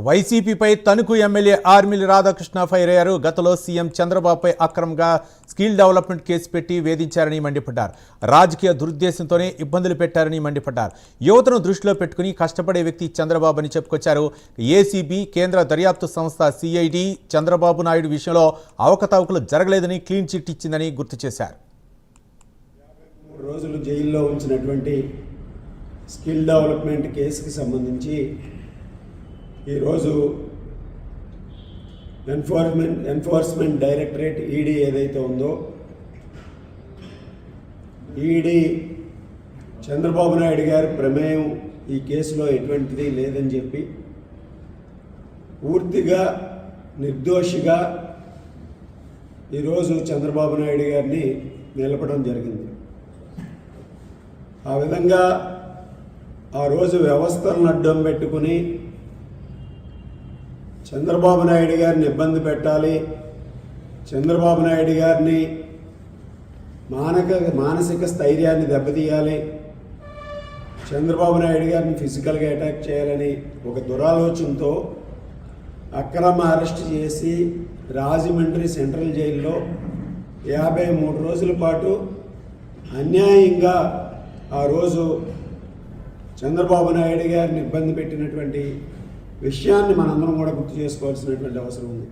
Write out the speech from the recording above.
వైసీపీపై Tanuku MLA Arimilli Radhakrishna fire అయ్యారు. గతంలో CM చంద్రబాబుపై అక్రమంగా స్కిల్ డెవలప్మెంట్ కేసు పెట్టి వేధించారని మండిపడ్డారు. రాజకీయ దురుద్దేశంతోనే ఇబ్బందులు పెట్టారని మండిపడ్డారు. యువతను దృష్టిలో పెట్టుకుని కష్టపడే వ్యక్తి చంద్రబాబు అని చెప్పుకొచ్చారు. ఏసీబీ కేంద్ర దర్యాప్తు సంస్థ సిఐడి చంద్రబాబు నాయుడు విషయంలో అవకతవకలు జరగలేదని క్లీన్ చిట్ ఇచ్చిందని గుర్తు చేశారు. 53 రోజులు జైల్లో ఉంచినటువంటి స్కిల్ డెవలప్మెంట్ కేసుకి సంబంధించి ఈరోజు ఎన్ఫోర్స్మెంట్ డైరెక్టరేట్ ఈడీ ఏదైతే ఉందో ఈడీ చంద్రబాబు నాయుడు గారి ప్రమేయం ఈ కేసులో ఎటువంటిది లేదని చెప్పి పూర్తిగా నిర్దోషిగా ఈరోజు చంద్రబాబు నాయుడు గారిని నిలపడం జరిగింది. ఆ విధంగా ఆ రోజు వ్యవస్థలను అడ్డం పెట్టుకుని చంద్రబాబు నాయుడు గారిని ఇబ్బంది పెట్టాలి, చంద్రబాబు నాయుడు గారిని మానసిక స్థైర్యాన్ని దెబ్బతీయాలి, చంద్రబాబు నాయుడు గారిని ఫిజికల్గా అటాక్ చేయాలని ఒక దురాలోచనతో అక్రమ అరెస్ట్ చేసి రాజమండ్రి సెంట్రల్ జైల్లో 53 రోజుల పాటు అన్యాయంగా ఆ రోజు చంద్రబాబు నాయుడు గారిని ఇబ్బంది పెట్టినటువంటి విషయాన్ని మనందరం కూడా గుర్తు చేసుకోవాల్సినటువంటి అవసరం ఉంది.